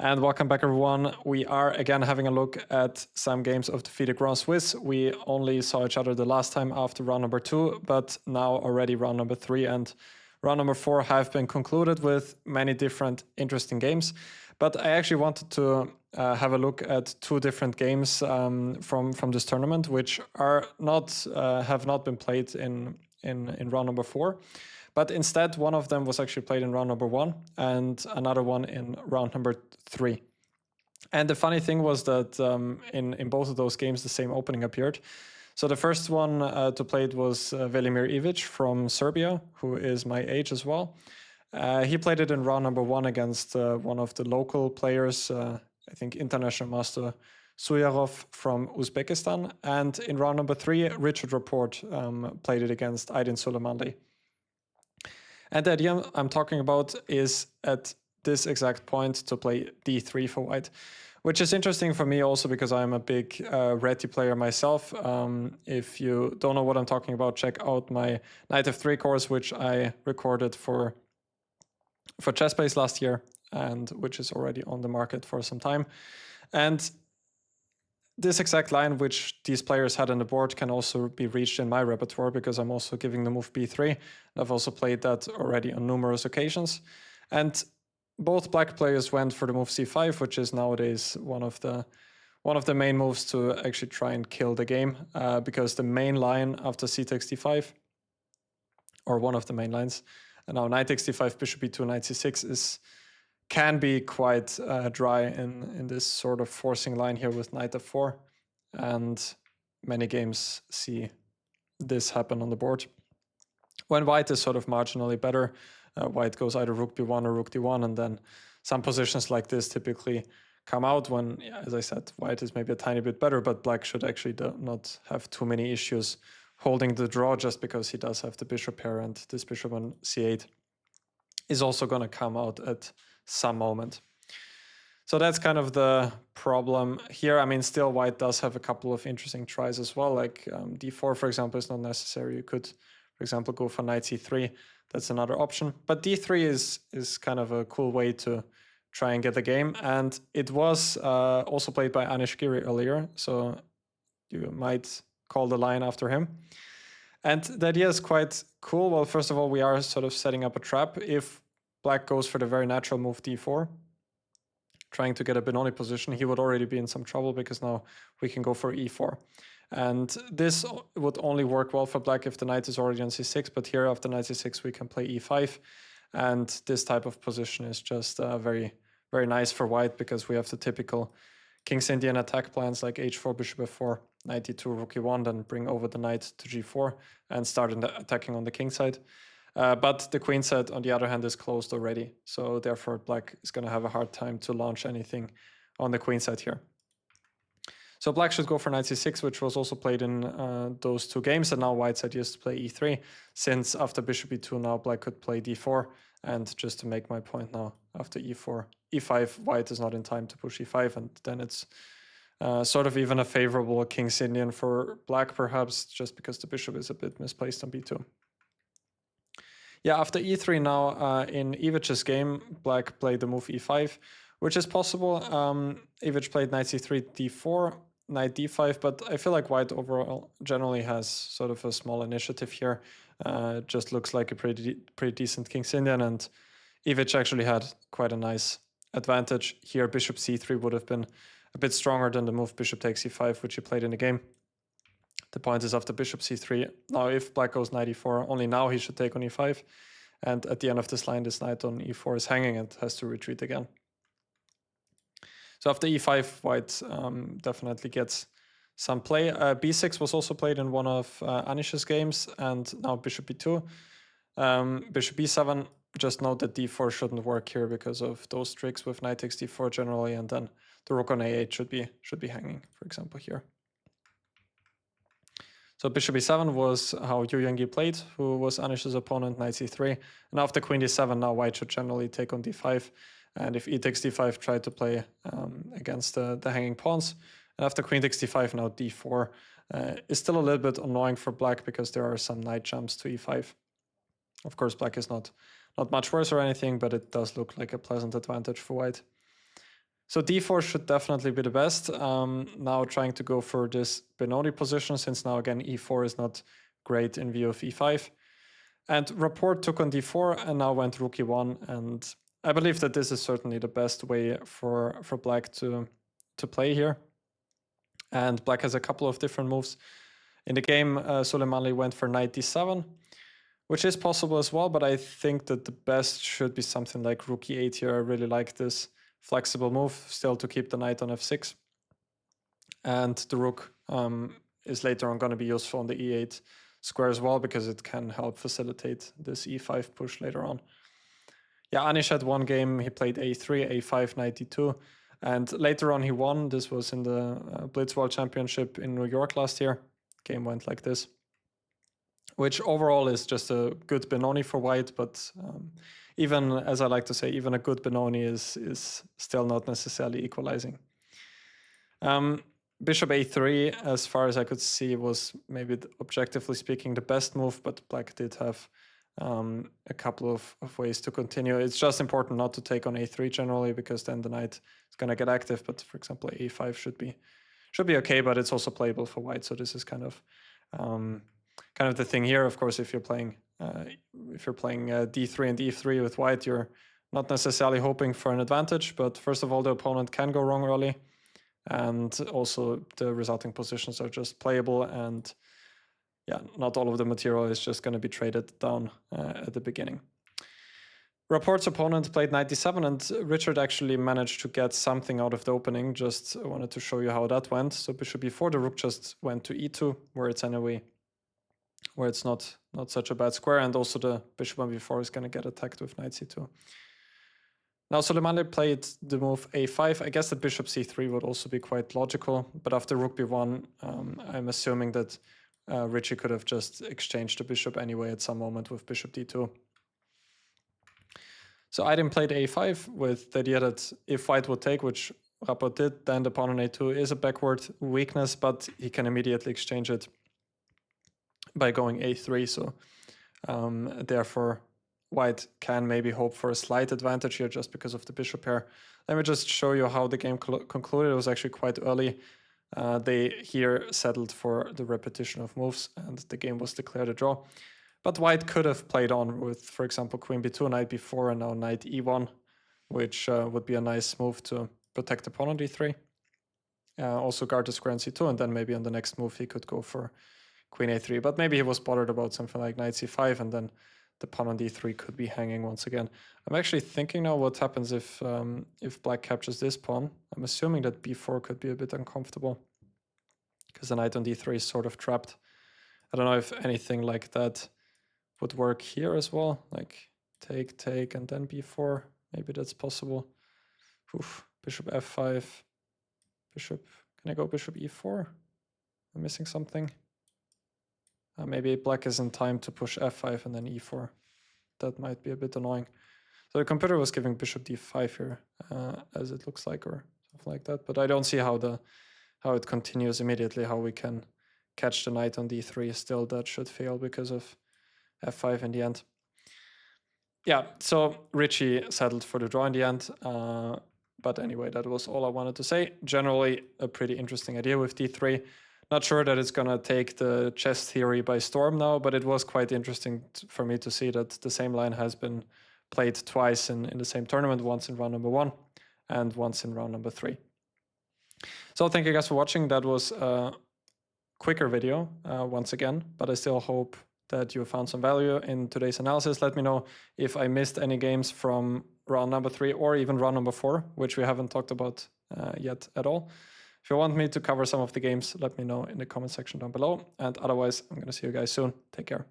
And welcome back, everyone. We are again having a look at some games of the FIDE Grand Swiss. We only saw each other the last time after round number 2, but now already round number 3 and round number 4 have been concluded with many different interesting games. But I actually wanted to have a look at 2 different games from this tournament, which are not have not been played in round number 4. But instead, one of them was actually played in round number 1 and another one in round number 3. And the funny thing was that in both of those games, the same opening appeared. So the first one to play it was Velimir Ivic from Serbia, who is my age as well. He played it in round number 1 against one of the local players, I think international master Suyarov from Uzbekistan. And in round number 3, Richard Rapport played it against Aydin Suleimanli. And the idea I'm talking about is at this exact point to play d3 for white, which is interesting for me also because I'm a big Reti player myself. If you don't know what I'm talking about, check out my Knight f3 course, which I recorded for ChessBase last year and which is already on the market for some time. And this exact line which these players had on the board can also be reached in my repertoire because I'm also giving the move b3. I've also played that already on numerous occasions. And both black players went for the move c5, which is nowadays one of the main moves to actually try and kill the game, because the main line after c takes d5, or one of the main lines, and now knight takes d5, bishop e2, knight c6 can be quite dry in this sort of forcing line here with knight f4, and many games see this happen on the board. When white is sort of marginally better, white goes either rook b1 or rook d1, and then some positions like this typically come out when, as I said, white is maybe a tiny bit better, but black should actually not have too many issues holding the draw just because he does have the bishop pair, and this bishop on c8 is also going to come out at some moment. So that's kind of the problem here. I mean, still white does have a couple of interesting tries as well, like d4, for example, is not necessary. You could, for example, go for knight c3. That's another option. But d3 is kind of a cool way to try and get the game. And it was also played by Anish Giri earlier, so you might call the line after him. And the idea is quite cool. Well, first of all, we are sort of setting up a trap. If black goes for the very natural move d4, trying to get a Benoni position, he would already be in some trouble because now we can go for e4. And this would only work well for black if the knight is already on c6, but here after knight c6 we can play e5. And this type of position is just very, very nice for white because we have the typical King's Indian attack plans like h4, bishop f4, knight e2, rook e1, then bring over the knight to g4 and start attacking on the king side. But the queen side, on the other hand, is closed already. So therefore, black is going to have a hard time to launch anything on the queen side here. So black should go for knight c6, which was also played in those 2 games. And now white's side used to play e3, since after bishop e2, now black could play d4. And just to make my point now, after e4, e5, white is not in time to push e5. And then it's sort of even a favorable King's Indian for black, perhaps, just because the bishop is a bit misplaced on b2. Yeah, after e3 now, in Ivic's game, black played the move e5, which is possible. Ivic played knight c3, d4, knight d5, but I feel like white overall generally has sort of a small initiative here. Just looks like a pretty decent King's Indian, and Ivic actually had quite a nice advantage here. Bishop c3 would have been a bit stronger than the move bishop takes e5, which he played in the game. The point is after bishop c3. Now, if black goes knight e4, only now he should take on e5. And at the end of this line, this knight on e4 is hanging and has to retreat again. So after e5, white definitely gets some play. b6 was also played in one of Anish's games, and now bishop b2. Bishop b7, just note that d4 shouldn't work here because of those tricks with knight takes d4 generally, and then the rook on a8 should be hanging, for example, here. So bishop e7 was how Yu Yangyi played, who was Anish's opponent, knight c3. And after queen d7, now white should generally take on d5. And if e takes d5, try to play against the hanging pawns. And after queen takes d5, now d4 is still a little bit annoying for black because there are some knight jumps to e5. Of course, black is not much worse or anything, but it does look like a pleasant advantage for white. So d4 should definitely be the best. Now trying to go for this Benoni position, since now again e4 is not great in view of e5. And Rapport took on d4 and now went rook e1. And I believe that this is certainly the best way for black to play here. And black has a couple of different moves. In the game, Soleimani went for knight d7, which is possible as well, but I think that the best should be something like rook e8 here. I really like this flexible move, still to keep the knight on f6. And the rook is later on going to be useful on the e8 square as well, because it can help facilitate this e5 push later on. Yeah, Anish had one game, he played a3, a5, knight d2, and later on he won. This was in the Blitz World Championship in New York last year. Game went like this, which overall is just a good Benoni for white, but even, as I like to say, even a good Benoni is still not necessarily equalizing. Bishop a3, as far as I could see, was maybe objectively speaking the best move, but black did have a couple of ways to continue. It's just important not to take on a3 generally, because then the knight is going to get active. But for example, a5 should be okay, but it's also playable for white. So this is kind of the thing here. Of course, if you're playing d3 and e3 with white, you're not necessarily hoping for an advantage. But first of all, the opponent can go wrong early, and also the resulting positions are just playable, and yeah, not all of the material is just going to be traded down at the beginning. Rapport's opponent played knight d7, and Richard actually managed to get something out of the opening. Just wanted to show you how that went. So bishop e4, the rook just went to e2, where it's not such a bad square, and also the bishop on b4 is going to get attacked with knight c2. Now Soleimani played the move a5. I guess that bishop c3 would also be quite logical, but after rook b1, I'm assuming that Richie could have just exchanged the bishop anyway at some moment with bishop d2. So Aydin played a5 with the idea that if white would take, which Rapport did, then the pawn on a2 is a backward weakness, but he can immediately exchange it by going a3. So therefore, white can maybe hope for a slight advantage here just because of the bishop pair. Let me just show you how the game concluded. It was actually quite early. They here settled for the repetition of moves, and the game was declared a draw. But white could have played on with, for example, queen b2, knight b4, and now knight e1, which would be a nice move to protect the pawn on d3. Also guard the square on c2, and then maybe on the next move he could go for queen a3. But maybe he was bothered about something like knight c5, and then the pawn on d3 could be hanging once again. I'm actually thinking now what happens if black captures this pawn. I'm assuming that b4 could be a bit uncomfortable, because the knight on d3 is sort of trapped. I don't know if anything like that would work here as well, like take, and then b4. Maybe that's possible. Oof, bishop f5, bishop. Can I go bishop e4? I'm missing something. Maybe black is in time to push f5 and then e4. That might be a bit annoying. So the computer was giving bishop d5 here, as it looks like, or something like that. But I don't see how it continues immediately, how we can catch the knight on d3. Still, that should fail because of f5 in the end. Yeah, so Richie settled for the draw in the end. But anyway, that was all I wanted to say. Generally, a pretty interesting idea with d3. Not sure that it's going to take the chess theory by storm now, but it was quite interesting for me to see that the same line has been played twice in the same tournament, once in round number 1 and once in round number 3. So thank you guys for watching. That was a quicker video once again, but I still hope that you found some value in today's analysis. Let me know if I missed any games from round number 3 or even round number 4, which we haven't talked about yet at all. If you want me to cover some of the games, let me know in the comment section down below. And otherwise, I'm going to see you guys soon. Take care.